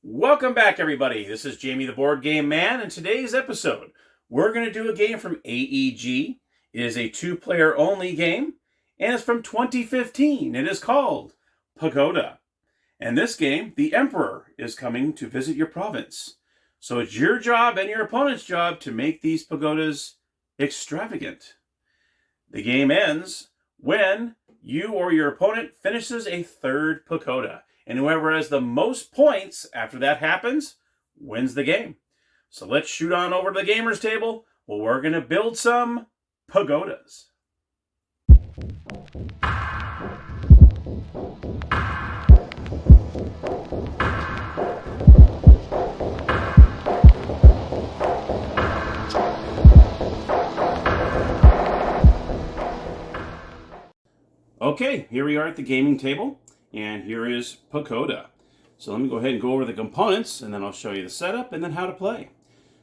Welcome back, everybody. This is Jamie the Board Game Man, and today's episode, we're going to do a game from AEG. It is a two-player only game, and it's from 2015. It is called Pagoda. And this game, the Emperor is coming to visit your province. So it's your job and your opponent's job to make these pagodas extravagant. The game ends when you or your opponent finishes a third pagoda. And whoever has the most points after that happens wins the game. So let's shoot on over to the gamers table. Well, we're going to build some pagodas. Okay, here we are at the gaming table. And here is Pagoda. So let me go ahead and go over the components, and then I'll show you the setup and then how to play.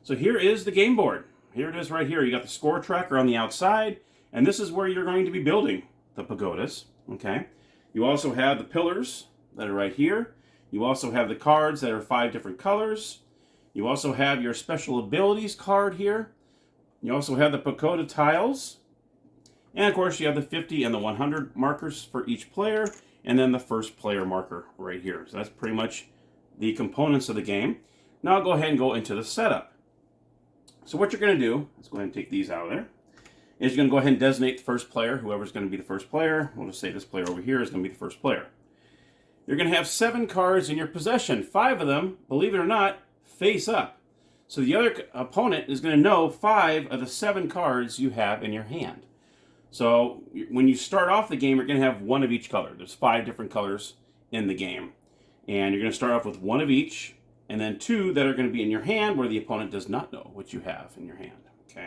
So here is the game board. Here it is right here. You got the score tracker on the outside, and this is where you're going to be building the pagodas. Okay. You also have the pillars that are right here. You also have the cards that are 5 different colors. You also have your special abilities card here. You also have the pagoda tiles. And of course you have the 50 and the 100 markers for each player. And then the first player marker right here. So that's pretty much the components of the game. Now I'll go ahead and go into the setup. So what you're going to do, let's go ahead and take these out of there, is you're going to go ahead and designate the first player, whoever's going to be the first player. We'll just say this player over here is going to be the first player. You're going to have 7 cards in your possession. 5 of them, believe it or not, face up. So the other opponent is going to know 5 of the 7 cards you have in your hand. So when you start off the game, you're going to have 1 of each color. There's 5 different colors in the game. And you're going to start off with 1 of each, and then 2 that are going to be in your hand where the opponent does not know what you have in your hand. Okay.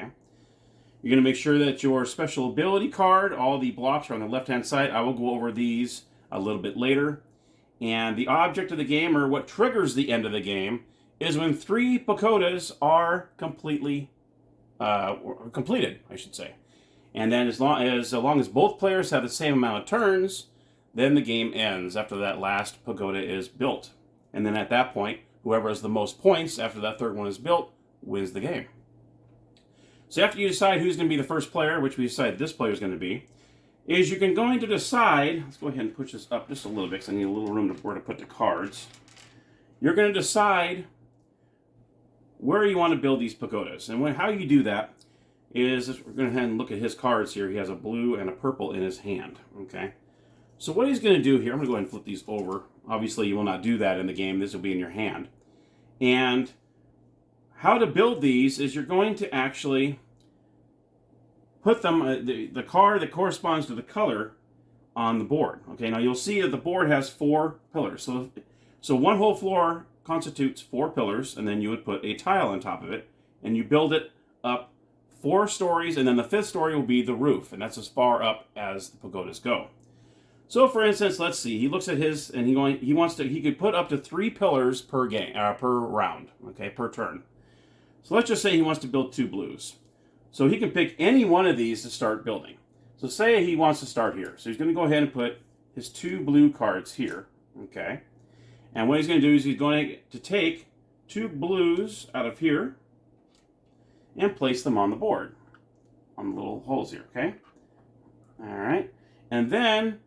You're going to make sure that your special ability card, all the blocks are on the left-hand side. I will go over these a little bit later. And the object of the game, or what triggers the end of the game, is when 3 pagodas are completed, I should say. And then as long as both players have the same amount of turns, then the game ends after that last pagoda is built. And then at that point, whoever has the most points after that third one is built wins the game. So after you decide who's going to be the first player, which we decided this player is going to be, is you're going to decide, let's go ahead and push this up just a little bit because I need a little room where to put the cards. You're going to decide where you want to build these pagodas. And how you do that is, we're going to go ahead and look at his cards here. He has a blue and a purple in his hand. Okay. So what he's going to do here, I'm going to go ahead and flip these over. Obviously, you will not do that in the game. This will be in your hand. And how to build these is you're going to actually put them, the card that corresponds to the color on the board. Okay. Now you'll see that the board has 4 pillars. So one whole floor constitutes 4 pillars, and then you would put a tile on top of it, and you build it up 4 stories, and then the 5th story will be the roof, and that's as far up as the pagodas go. So, for instance, let's see. He looks at his, and he could put up to 3 pillars per game, per round, okay, per turn. So let's just say he wants to build 2 blues. So he can pick any one of these to start building. So say he wants to start here. So he's going to go ahead and put his 2 blue cards here, okay. And what he's going to do is he's going to take 2 blues out of here and place them on the board, on the little holes here, okay? All right. And then,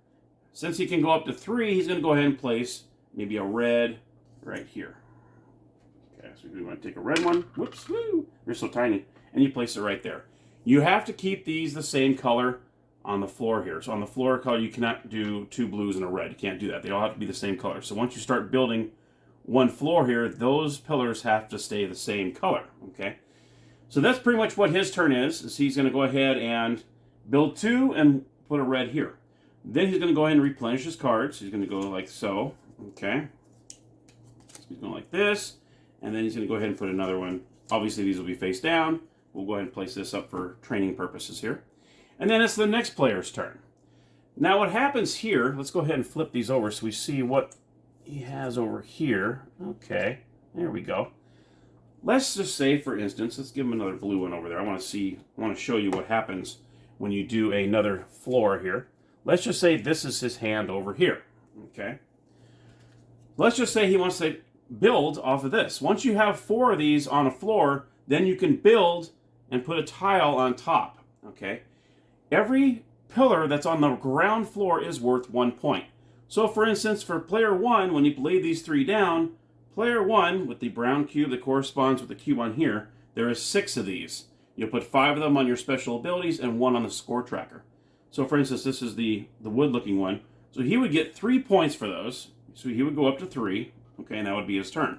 since he can go up to 3, he's going to go ahead and place maybe a red right here. Okay, so we want to take a red one. Whoops, woo, they're so tiny. And you place it right there. You have to keep these the same color on the floor here. So on the floor color, you cannot do 2 blues and a red. You can't do that. They all have to be the same color. So once you start building one floor here, those pillars have to stay the same color, okay? So that's pretty much what his turn is he's going to go ahead and build 2 and put a red here. Then he's going to go ahead and replenish his cards. He's going to go like so, okay? So he's going like this, and then he's going to go ahead and put another one. Obviously, these will be face down. We'll go ahead and place this up for training purposes here. And then it's the next player's turn. Now what happens here, let's go ahead and flip these over so we see what he has over here. Okay, there we go. Let's just say, for instance, let's give him another blue one over there. I want to show you what happens when you do another floor here. Let's just say this is his hand over here, okay? Let's just say he wants to build off of this. Once you have 4 of these on a floor, then you can build and put a tile on top, okay? Every pillar that's on the ground floor is worth 1 point. So for instance, for player 1, when you lay these 3 down, player 1 with the brown cube that corresponds with the cube on here, there is 6 of these. You'll put 5 of them on your special abilities and 1 on the score tracker. So for instance, this is the wood looking one. So he would get 3 points for those. So he would go up to 3, okay, and that would be his turn.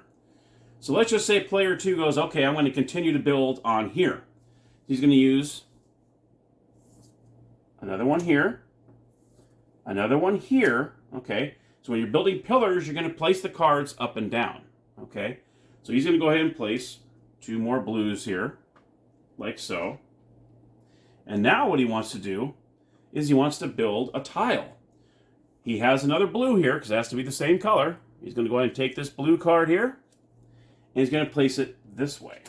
So let's just say player 2 goes, okay, I'm going to continue to build on here. He's going to use another one here, another one here, okay? So when you're building pillars, you're going to place the cards up and down, okay? So he's going to go ahead and place 2 more blues here, like so. And now what he wants to do is he wants to build a tile. He has another blue here, because it has to be the same color. He's going to go ahead and take this blue card here, and he's going to place it this way.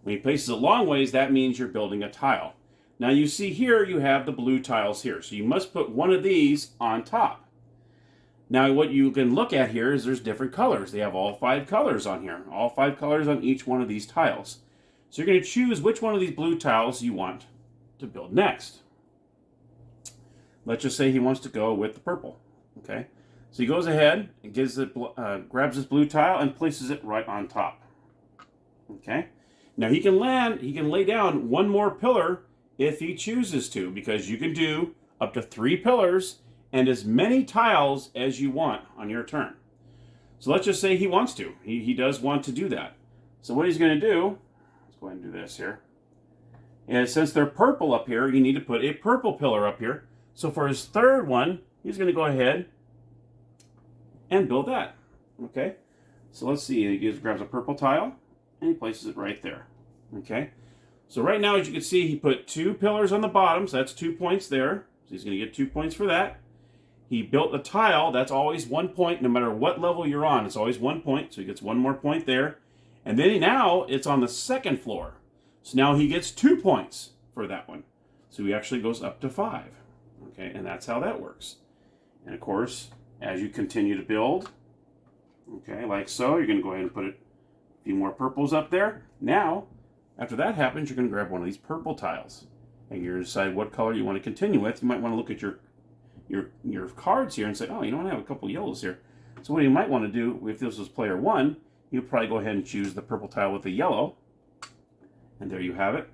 When he places it long ways, that means you're building a tile. Now you see here, you have the blue tiles here. So you must put one of these on top. Now what you can look at here is there's different colors. They have all 5 colors on here. All 5 colors on each one of these tiles. So you're going to choose which one of these blue tiles you want to build next. Let's just say he wants to go with the purple. Okay, so he goes ahead and grabs this blue tile and places it right on top. Okay, now he can lay down 1 more pillar if he chooses to, because you can do up to 3 pillars and as many tiles as you want on your turn. So let's just say he wants to. He does want to do that. So what he's going to do, let's go ahead and do this here. And since they're purple up here, you need to put a purple pillar up here. So for his 3rd one, he's going to go ahead and build that. Okay, so let's see. He grabs a purple tile and he places it right there. Okay, so right now, as you can see, he put 2 pillars on the bottom, so that's 2 points there. So he's going to get 2 points for that. He built a tile. That's always 1 point, no matter what level you're on. It's always 1 point, so he gets 1 more point there. And then now it's on the 2nd floor. So now he gets 2 points for that one. So he actually goes up to 5. Okay, and that's how that works. And of course, as you continue to build, okay, like so, you're going to go ahead and put a few more purples up there. Now, after that happens, you're going to grab one of these purple tiles, and you're going to decide what color you want to continue with. You might want to look at your cards here and say, oh, you know, I have a couple yellows here. So what you might want to do, if this was player 1, you'd probably go ahead and choose the purple tile with the yellow, and there you have it.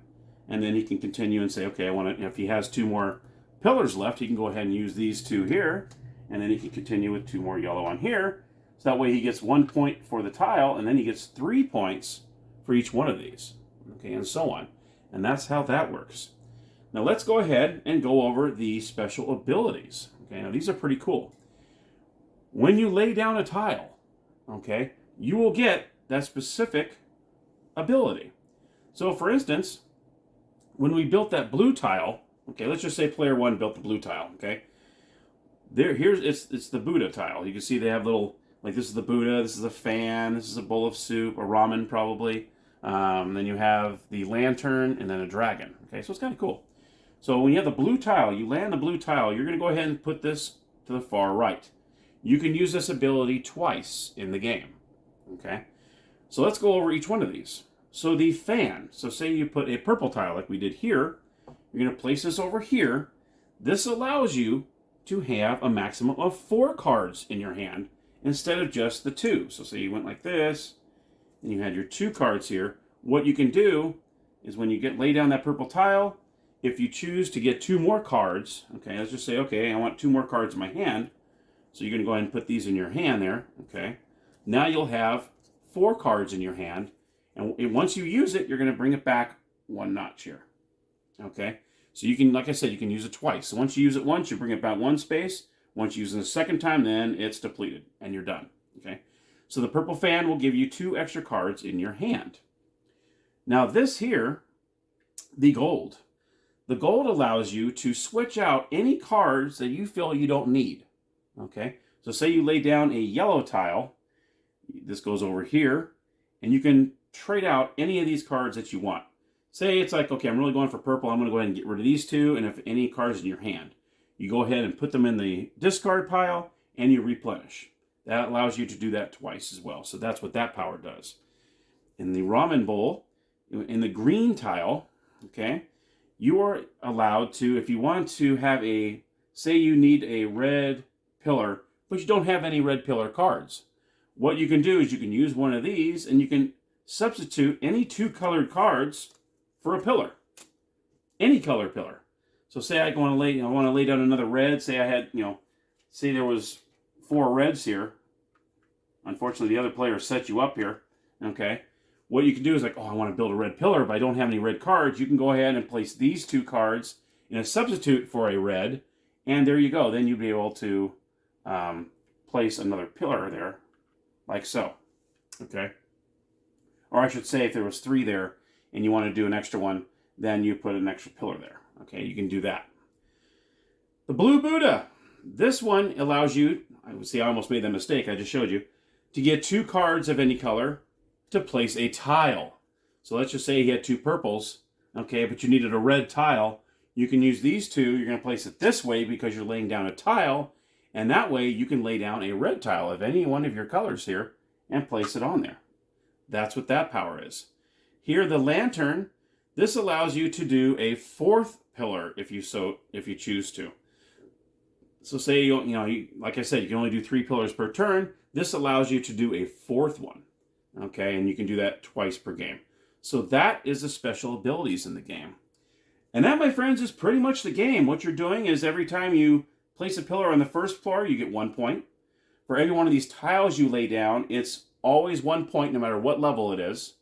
And then he can continue and say, okay, I want to. If he has 2 more pillars left, he can go ahead and use these 2 here, and then he can continue with 2 more yellow on here. So that way he gets 1 point for the tile, and then he gets 3 points for each one of these. Okay, and so on. And that's how that works. Now let's go ahead and go over the special abilities. Okay, now these are pretty cool. When you lay down a tile, okay, you will get that specific ability. So for instance, when we built that blue tile, okay, let's just say player 1 built the blue tile, okay? It's the Buddha tile. You can see they have little, like this is the Buddha, this is a fan, this is a bowl of soup, a ramen probably. Then you have the lantern and then a dragon. Okay, so it's kind of cool. So when you have the blue tile, you land the blue tile, you're going to go ahead and put this to the far right. You can use this ability twice in the game. Okay, so let's go over each one of these. So the fan, so say you put a purple tile like we did here, you're going to place this over here. This allows you to have a maximum of 4 cards in your hand instead of just the 2. So say you went like this, and you had your 2 cards here. What you can do is when you lay down that purple tile, if you choose to get 2 more cards, okay, let's just say, okay, I want 2 more cards in my hand. So you're going to go ahead and put these in your hand there, okay. Now you'll have 4 cards in your hand, and once you use it, you're going to bring it back 1 notch here, okay. So you can, like I said, you can use it twice. So once you use it once, you bring it back 1 space. Once you use it a second time, then it's depleted, and you're done, okay. So the purple fan will give you 2 extra cards in your hand. Now this here, the gold. The gold allows you to switch out any cards that you feel you don't need. Okay, so say you lay down a yellow tile. This goes over here, and you can trade out any of these cards that you want. Say it's like, okay, I'm really going for purple. I'm going to go ahead and get rid of these 2, and if any cards in your hand, you go ahead and put them in the discard pile, and you replenish. That allows you to do that twice as well. So that's what that power does. In the ramen bowl, in the green tile, okay, you are allowed to, if you want to have say you need a red pillar, but you don't have any red pillar cards. What you can do is you can use one of these and you can substitute any 2 colored cards for a pillar. Any color pillar. So say I want to lay down another red. Say I had, say there was 4 reds here. Unfortunately, the other player set you up here. Okay. What you can do is like, I want to build a red pillar, but I don't have any red cards. You can go ahead and place these 2 cards in a substitute for a red. And there you go. Then you'll be able to place another pillar there, like so. Okay. Or I should say, if there was 3 there and you want to do an extra one, then you put an extra pillar there. Okay, you can do that. The blue Buddha. This one allows you, I would say I almost made that mistake, I just showed you, to get 2 cards of any color to place a tile. So let's just say he had 2 purples, okay, but you needed a red tile. You can use these 2, you're going to place it this way because you're laying down a tile, and that way you can lay down a red tile of any one of your colors here and place it on there. That's what that power is. Here, the lantern, this allows you to do a 4th pillar if you choose to. So say like I said, you can only do 3 pillars per turn. This allows you to do a 4th one. Okay, and you can do that twice per game. So that is the special abilities in the game. And that, my friends, is pretty much the game. What you're doing is every time you place a pillar on the first floor, you get 1 point. For every one of these tiles you lay down, it's always 1 point no matter what level it is.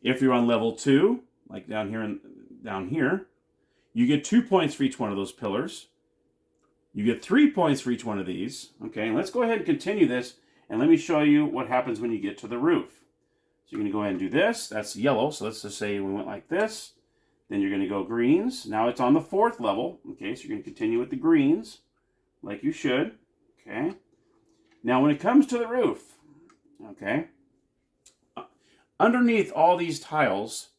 If you're on level 2, like down here, you get 2 points for each one of those pillars. You get 3 points for each one of these. Okay, and let's go ahead and continue this, and let me show you what happens when you get to the roof. So you're going to go ahead and do this. That's yellow, so let's just say we went like this. Then you're going to go greens. Now it's on the 4th level. Okay, so you're going to continue with the greens, like you should. Okay. Now when it comes to the roof, okay, underneath all these tiles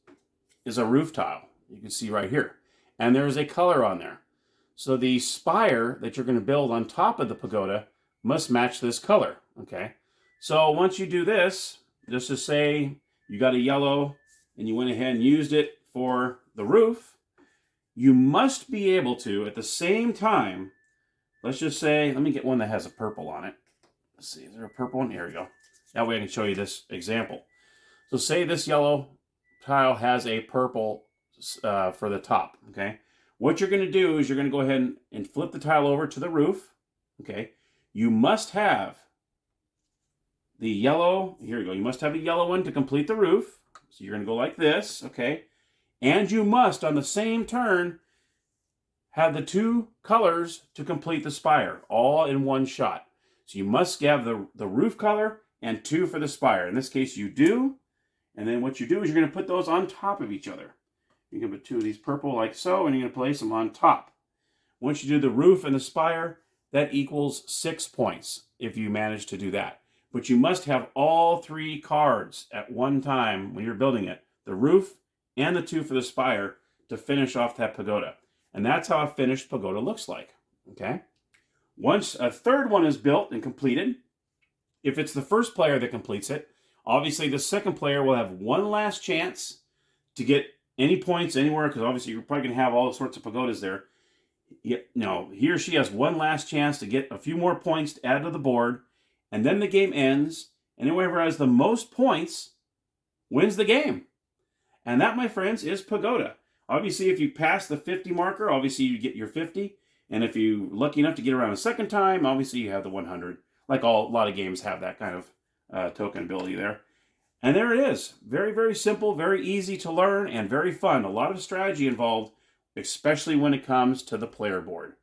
is a roof tile. You can see right here. And there is a color on there. So the spire that you're going to build on top of the pagoda must match this color. Okay. So once you do this, just to say you got a yellow and you went ahead and used it for the roof, you must be able to, at the same time, let's just say, let me get one that has a purple on it. Let's see, is there a purple one? Here we go. That way I can show you this example. So say this yellow tile has a purple for the top, okay? What you're going to do is you're going to go ahead and flip the tile over to the roof, okay? You must have the yellow, here we go, you must have a yellow one to complete the roof. So you're going to go like this, okay? And you must, on the same turn, have the 2 colors to complete the spire, all in one shot. So you must have the roof color and 2 for the spire. In this case, you do. And then what you do is you're going to put those on top of each other. You're going to put 2 of these purple like so, and you're going to place them on top. Once you do the roof and the spire, that equals 6 points if you manage to do that. But you must have all 3 cards at one time when you're building it. The roof and the 2 for the spire to finish off that pagoda. And that's how a finished pagoda looks like. Okay? Once a 3rd one is built and completed, if it's the first player that completes it, obviously the second player will have one last chance to get any points anywhere, because obviously you're probably going to have all sorts of pagodas there. He or she has one last chance to get a few more points to add to the board, and then the game ends, and whoever has the most points wins the game. And that, my friends, is Pagoda. Obviously, if you pass the 50 marker, obviously you get your 50. And if you're lucky enough to get around a second time, obviously you have the 100. Like a lot of games have that kind of token ability there. And there it is. Very, very simple, very easy to learn, and very fun. A lot of strategy involved, especially when it comes to the player board.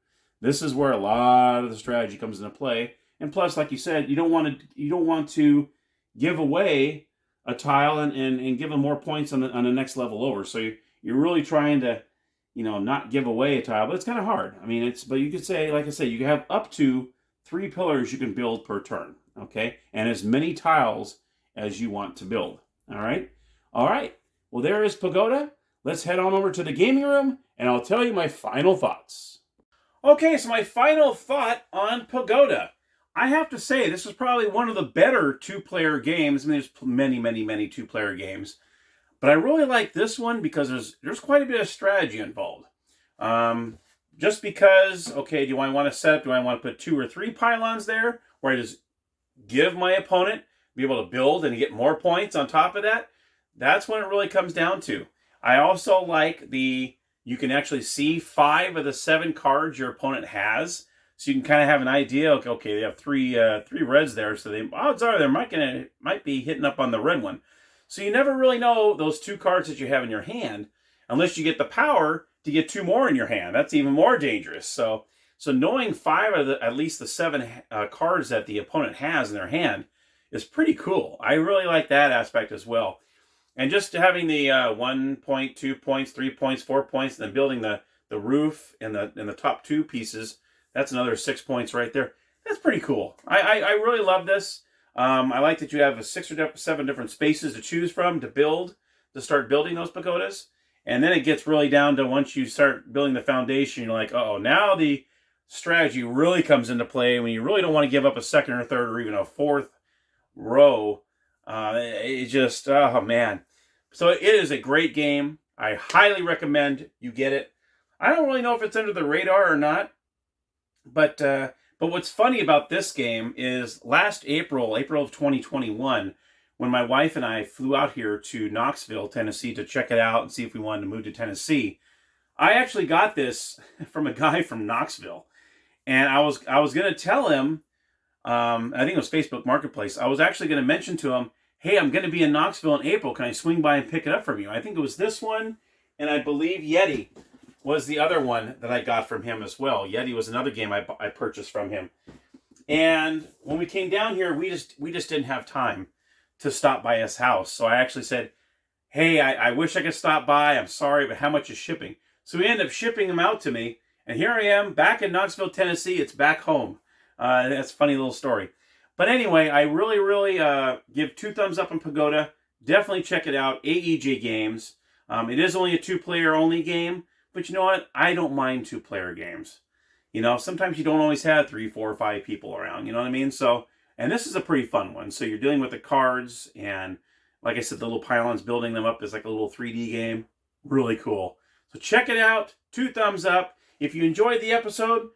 This is where a lot of the strategy comes into play. And plus, like you said, you don't want to give away a tile and give them more points on the next level over. So you're really trying to, not give away a tile, but it's kind of hard. I mean, but you could say, like I said, you have up to 3 pillars you can build per turn, okay? And as many tiles as you want to build, all right? All right, well, there is Pagoda. Let's head on over to the gaming room, and I'll tell you my final thoughts. Okay, so my final thought on Pagoda. I have to say, this is probably one of the better two-player games. I mean, there's many, many, many two-player games. But I really like this one because there's quite a bit of strategy involved. Just because, okay, do I want to set up, do I want to put 2 or 3 pylons there, where I just give my opponent, be able to build and get more points on top of that? That's when it really comes down to. I also like you can actually see 5 of the 7 cards your opponent has. So you can kind of have an idea, okay, they have 3 reds there, so odds are they might be hitting up on the red one. So you never really know those 2 cards that you have in your hand, unless you get the power to get 2 more in your hand. That's even more dangerous. So knowing 5 of at least the 7 cards that the opponent has in their hand is pretty cool. I really like that aspect as well. And just having the 1 point, 2 points, 3 points, 4 points, and then building the roof and the top 2 pieces, that's another 6 points right there. That's pretty cool. I really love this. I like that you have 6 or 7 different spaces to choose from to start building those pagodas. And then it gets really down to once you start building the foundation, you're like, oh, now the strategy really comes into play when you really don't want to give up a 2nd or 3rd or even a 4th row. It just, oh man. So it is a great game. I highly recommend you get it. I don't really know if it's under the radar or not, but what's funny about this game is last April of 2021, when my wife and I flew out here to Knoxville, Tennessee to check it out and see if we wanted to move to Tennessee, I actually got this from a guy from Knoxville. And I was going to tell him, I think it was Facebook Marketplace, I was actually going to mention to him, hey, I'm going to be in Knoxville in April. Can I swing by and pick it up from you? I think it was this one, and I believe Yeti was the other one that I got from him as well. Yeti was another game I purchased from him. And when we came down here, we just didn't have time to stop by his house. So I actually said, hey, I wish I could stop by. I'm sorry, but how much is shipping? So he ended up shipping them out to me. And here I am back in Knoxville, Tennessee. It's back home. That's a funny little story. But anyway, I really, really give 2 thumbs up on Pagoda. Definitely check it out. AEG games. It is only a 2-player only game. But you know what? I don't mind 2-player games. You know, sometimes you don't always have 3, 4, 5 people around. You know what I mean? So, and this is a pretty fun one. So you're dealing with the cards. And like I said, the little pylons, building them up is like a little 3D game. Really cool. So check it out. 2 thumbs up. If you enjoyed the episode,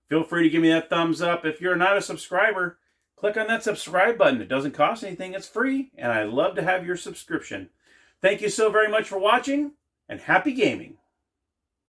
feel free to give me that thumbs up. If you're not a subscriber, click on that subscribe button. It doesn't cost anything. It's free. And I'd love to have your subscription. Thank you so very much for watching, and happy gaming.